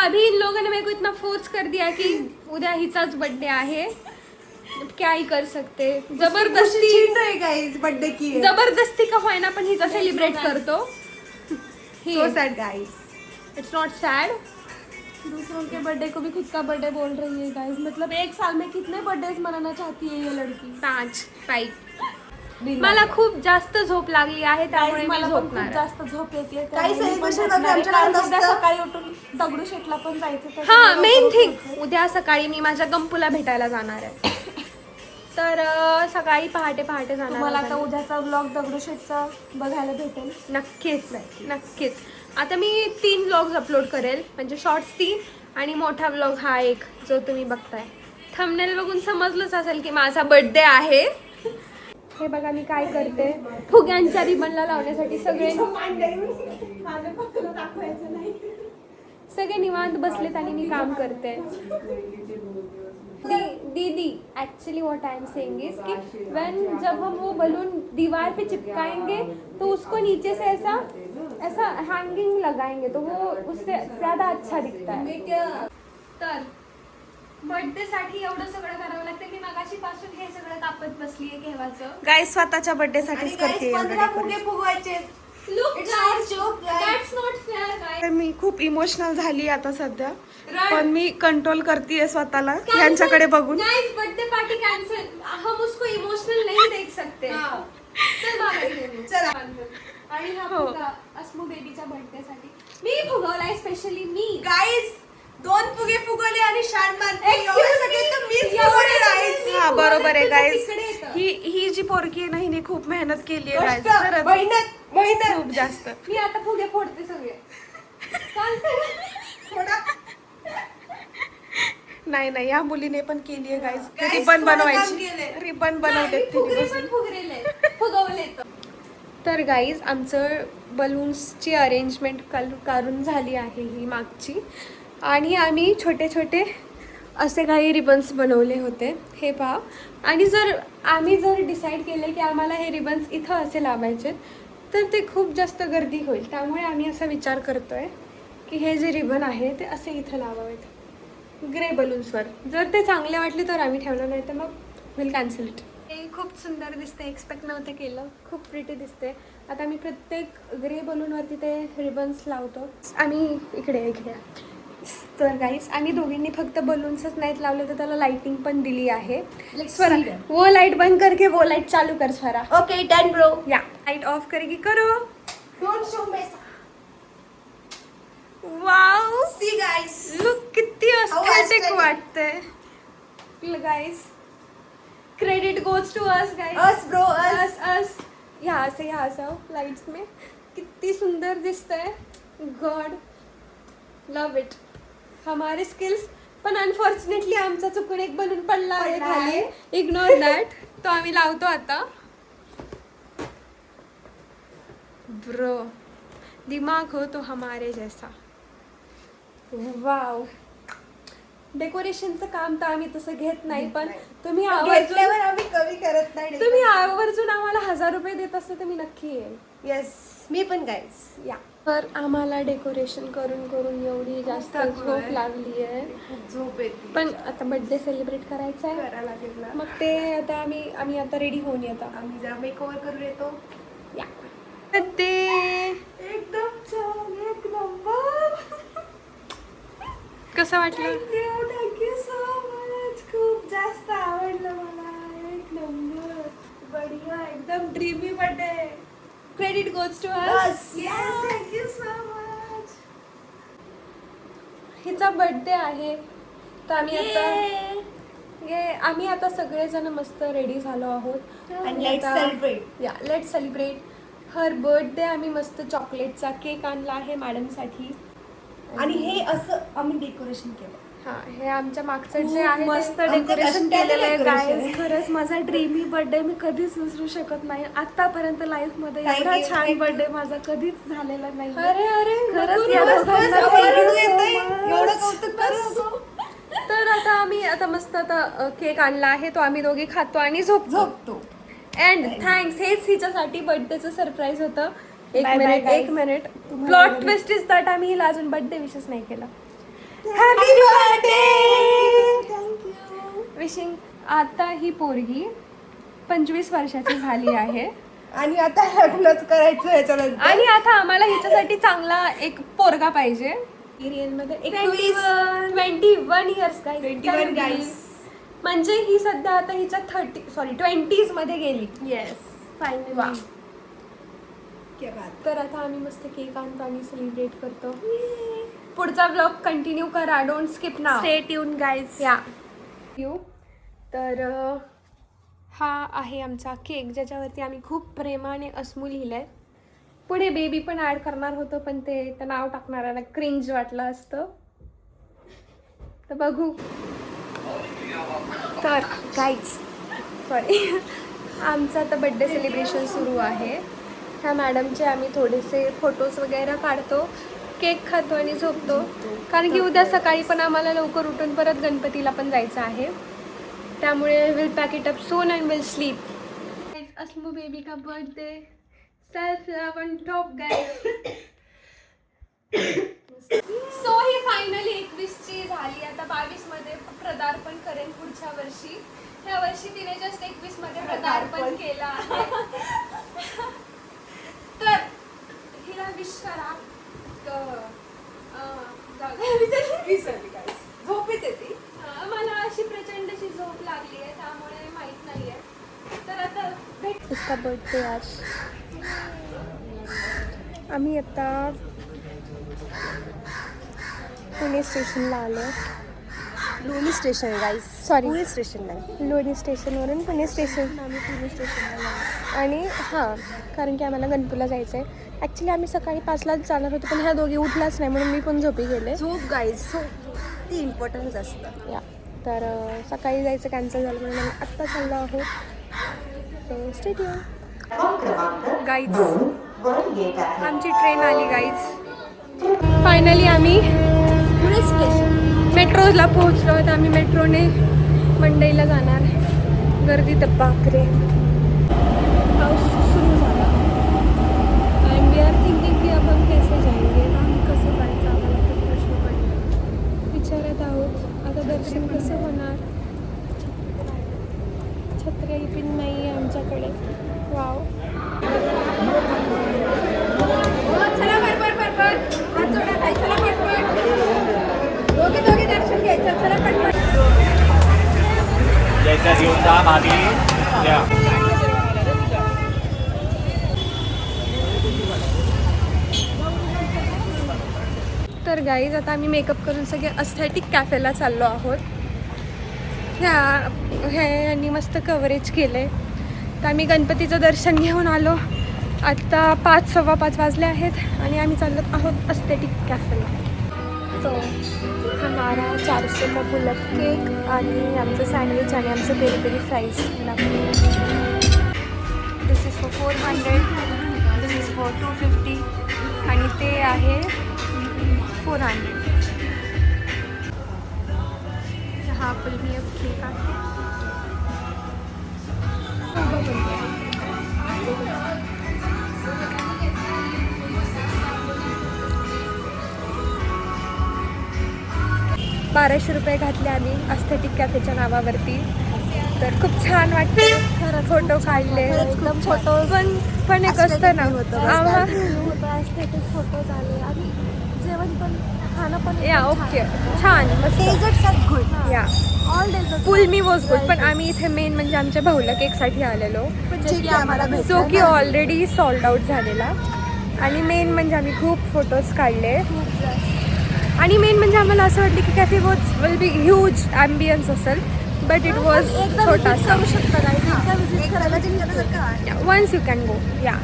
अभी इन लोगों ने मेरे को इतना फोर्स कर दिया कि उद्या हिचाच बर्थडे आहे, अब क्या ही कर सकते, जबरदस्ती गाइस बर्थडे की है। जबरदस्ती का होईना पण हिचा सेलिब्रेट करतो। So sad guys। It's not sad. दूसरों के बर्थडे को भी खुद का बर्थडे बोल रही है गाइस। मतलब एक साल में कितने बर्थडे मनाना चाहती है ये लड़की? 5 मला खूप जास्त झोप लागली आहे त्यामुळे मी मला पण खूप झोपणार आहे। जास्त झोप येते। काही celebration वगैरे आमच्याकडे नसतं। सकाळी उठून दगडूशेठला पण जायचं। हा त्याच्यामुळे मेन लवकर थिंग उठायचं। उद्या सकाळी मी माझ्या गंपूला भेटायला जाणार आहे, तर सकाळी पहाटे जाणार तुम्हाला आहे। आता उद्याचा व्लॉग दगडूशेठचा बघायला भेटेल। नक्कीच। आता मी 3 व्लॉग्स अपलोड करेल, म्हणजे शॉर्ट्स 3 आणि मोठा व्लॉग हा एक जो तुम्ही बघताय। थंबनेल बघून समजलंच असेल की माझा बर्थडे आहे। हे बघा मी काय करते, फुग्यांच्या रिबनला लावण्यासाठी सगळे निवांत बसलेत आणि मी काम करते। दीदी actually what I am saying is कि जब हम वो बलून दीवार पे चिपकाएंगे तो उसको नीचे से ऐसा हैंगिंग लगाएंगे तो वो उससे ज्यादा अच्छा दिखता है। तर बर्थडे साठी एवढं सगळं करावं लागतं। मी मगाशी पासून हे सगळं कापत बसलीये केव्हाचं। गाइस स्वतःच्या बर्थडे साठीच करते। 15 फुगे फुगवायचे। Look It's not joke, guys. That's not fair guys. मी खूप इमोशनल झाली आता सध्या, रड। पण मी कंट्रोल करतेय स्वतःला यांच्याकडे बघून। गाइस बर्थडे पार्टी कैंसिल, हम उसको इमोशनल नहीं देख सकते। चल बाबा इथे चला। आणि हा हो। फुगा अस्मू बेबीच्या बर्थडे साठी मी फुगवलाय स्पेशली मी। गाइस 2 फुगे फुगवले आणि शान मारते। Excuse एवढे सगळे me, तर मीच एवढे फुगवले सगळे guys। मी हा बरोबर आहे तुझं गाईज। तिकडे येतं। ही जी पोरगी आहे ना, हिने खूप मेहनत केली आहे गाईज, कष्ट, खरंच मेहनत खूप जास्त। मी आता फुगे फोडते सगळे। चालतंय। थोडा नाही या मुलीने पण केली आहे गाईज। Guys, रिबन थोडं काम बनवायची, केलंय। रिबन नाही, बनवते मी फुगरे तिने पण बसून। फुगवले तर गाईज आमचं बलून्सची अरेंजमेंट करून झाली आहे ही मागची, आणि आम्ही छोटे छोटे असे काही रिबन्स बनवले होते, हे पहा। आणि आम्ही जर डिसाईड केले की आम्हाला हे रिबन्स इथं असे लावायचे तर ते खूप जास्त गर्दी होईल, त्यामुळे आम्ही असा विचार करतोय की हे जे रिबन आहे ते असे इथं लावावेत ग्रे बलून्सवर। जर ते चांगले वाटले तर आम्ही ठेवणार, नाही तर मग विल कॅन्सल इट। हे खूप सुंदर दिसते, एक्सपेक्ट नव्हतं केलं, खूप प्रिटी दिसते। आता मी प्रत्येक ग्रे बलूनवरती ते रिबन्स लावतो। आम्ही इकडे तर गाईस आम्ही दोघींनी फक्त बलून्सच नाहीत लावले तर त्याला लाइटिंग पण दिली आहे। स्वरा वो लाइट बंद करके वो लाइट चालू कर स्वरा। Okay done bro. या लाइट ऑफ करेगी करो। डोंट शो मेसा। Wow see guys. लुक किती एस्थेटिक aesthetic. वाटतंय guys. Credit goes to us guys. Us bro us. Us यहाँ से लाइट्स में कितनी सुंदर दिसतंय। God love it. हमारे स्किल्स, पण अनफॉर्च्युनेटली आमचा चुकून एक बलून पडला आहे खाली, इग्नोर दॅट। तो आम्ही लावतो आता। ब्रो दिमाग हो तो हमारे जैसा। वाव डेकोरेशनचं काम तर आम्ही तसं घेत नाही, पण तुम्ही घेतल्यावर आम्ही कमी करत नाही। तुम्ही आवर्जून आम्हाला 1000 रुपये देत असते तर मी नक्की येईल। येस मी पण गाइस। या तर आम्हाला डेकोरेशन करून करून एवढी जास्त झोप लागली आहे, झोप येते पण आता बर्थडे सेलिब्रेट करायचा आहे, करायला लागेल ना। मग ते आता आम्ही आता रेडी होऊन येतो। आम्ही जा मेकओव्हर करून येतो। या बर्थडे एकदम छान, एक नंबर। कसं वाटलं? Thank you so much. खूप जास्त आवडलं मला। एक नंबर बढिया, एकदम dreamy birthday. Credit goes to बस us. Yes thank you so much. हिचा बर्थडे आहे तर आम्ही आता सगळेजण मस्त रेडी झालो आहोत आणि लेट्स सेलिब्रेट। या लेट्स सेलिब्रेट हर बर्थडे। आम्ही मस्त चॉकलेटचा केक आणला आहे मॅडमसाठी, आणि हे असं आम्ही डेकोरेशन केलं। हा हे आमच्या मागचं जे खूप आहे मस्त ते डेकोरेशन कष्टाचं केलेलं आहे decoration गाईज। आहे. खरंच माझा ड्रीमी बर्थडे मी कधीच विसरू शकत नाही। आतापर्यंत लाईफ मध्ये Thank एवढा you, छान thank you. बर्थडे माझा कधीच झालेला नाही। अरे खरंच या बस, दोघांना बस, thank you award so येतंय. much. एवढं कौतुक करू. तर आता आम्ही मस्त केक आणला आहे तो आम्ही दोघी खातो आणि झोपतो। अँड थँक्स, हेच हिच्यासाठी बर्थडेचं सरप्राईज होतं। एक Bye bye, मिनिट guys. एक मिनिट तुम्हाला प्लॉट ट्विस्ट इज दॅट आम्ही हिला अजून बर्थडे विशेष नाही केला। Happy birthday. थँक्यू. विशिंग. आता ही पोरगी 25 वर्षाची झाली आहे आणि आता लग्नच करायचं याच्यानंतर. आणि आता आम्हाला हिच्यासाठी चांगला एक पोरगा पाहिजे. मध्ये 21 इयर्स 21 guys. म्हणजे ही सध्या आता हिच्या 20s मध्ये गेली. Yes finally. वा. क्या बात. तर आता आम्ही मस्त केक आणतो आणि सेलिब्रेट करतो. पुढचा ब्लॉग कंटिन्यू करा. Don't skip now. Stay tune guys. या यू. तर हा आहे आमचा केक ज्याच्यावरती आम्ही खूप प्रेमाने अस्मू लिहिलंय. पुढे बेबी पण ॲड करणार होतो पण ते नाव टाकणाऱ्याला क्रिंज वाटलं असतं. तर बघू. तर गाईज सॉरी आमचं आता बड्डे सेलिब्रेशन सुरू आहे. ह्या मॅडमचे आम्ही थोडेसे फोटोज वगैरे काढतो, केक खातो आणि झोपतो. कारण की उद्या सकाळी पण आम्हाला लवकर उठून परत गणपतीला पण जायचं आहे. त्यामुळे will pack it up soon and will sleep. Asmu baby का birthday. Self love on top guys. So ही फायनली 21ची झाली. आता 22 मध्ये पदार्पण करेन पुढच्या वर्षी. ह्या वर्षी तिने जस्ट 21 मध्ये पदार्पण केलं आहे. तर हिला विश करा. विसरली guys. झोप येते ती. मला अशी प्रचंडशी झोप लागली आहे त्यामुळे माहित नाहीये. तर आता भेट. इसका बर्थडे आज. आम्ही आता पुणे स्टेशनला आलो. लोणी station guys. Sorry Pune station नाही. लोणी स्टेशनवरून पुणे स्टेशन. आम्ही पुणे स्टेशनला. आणि हां कारण की आम्हाला गणपूरला जायचं आहे. ॲक्च्युली आम्ही सकाळी 5लाच जाणार होतो पण ह्या दोघी उठलाच नाही म्हणून मी पण झोपी गेले. झोप गाईज. झोप ती इम्पॉर्टन्स असतं. या तर सकाळी जायचं कॅन्सल झालं म्हणून आम्ही आत्ता चाललो आहोत. So stay tune guys. आमची ट्रेन आली गाईज. फायनली आम्ही पुणे स्टेशन. मेट्रोला पोहोचलो आहोत. आम्ही मेट्रोने मंडईला जाणार. गर्दी तर बापरे. पाऊस सुरू झाला. अँड वी आर थिंकिंग की अब हम कैसे जाएंगे. आम्ही कसं जायचं आम्हाला खूप प्रश्न पडला. विचारत आहोत आता दर्शन कसं होणार. छत्री पण नाही आहे आमच्याकडे. वाव. चला पटपट. हात जोडा ताई. चला पटपट. दोघे दर्शन घ्यायचं. चला पटपट. जैसा जीवता भाभी या तर गाईज आता आम्ही मेकअप करून सगळे अस्थेटिक कॅफेला चाललो आहोत. ह्यांनी मस्त कव्हरेज केलं आहे. तर आम्ही गणपतीचं दर्शन घेऊन आलो. आत्ता 5:15 वाजले आहेत आणि आम्ही चाललो आहोत अस्थेटिक कॅफेला. तो हमारा 400 का पुलअप केक आणि आमचं सँडविच आणि आमचं peri peri fries. This is for 400. This is for 250 आणि ते आहे 400. हा प्रीमियम केक आहे. ₹1200 घातले आम्ही अस्थेटिक कॅफेच्या नावावरती. तर खूप छान वाटते. खरंच फोटो काढले. एकदम फोटो पण एक असतं ना आम्हाला. एस्थेटिक फोटोज आले आणि जेवण पण खाणं पण या ओके छान मस्त. Desserts are good. Yeah all dessert full मी वॉज गुड. पण आम्ही इथे मेन म्हणजे आमच्या भाऊला केकसाठी आलेलो जे की आम्हाला जो की ऑलरेडी सॉल्ड आउट झालेला. आणि मेन म्हणजे आम्ही खूप फोटोज काढले. आणि मेन म्हणजे आम्हाला असं वाटलं की cafe will be huge ambience असेल बट इट वॉज छोटासा. करू शकता विजिट करायला वन्स यू कॅन गो. या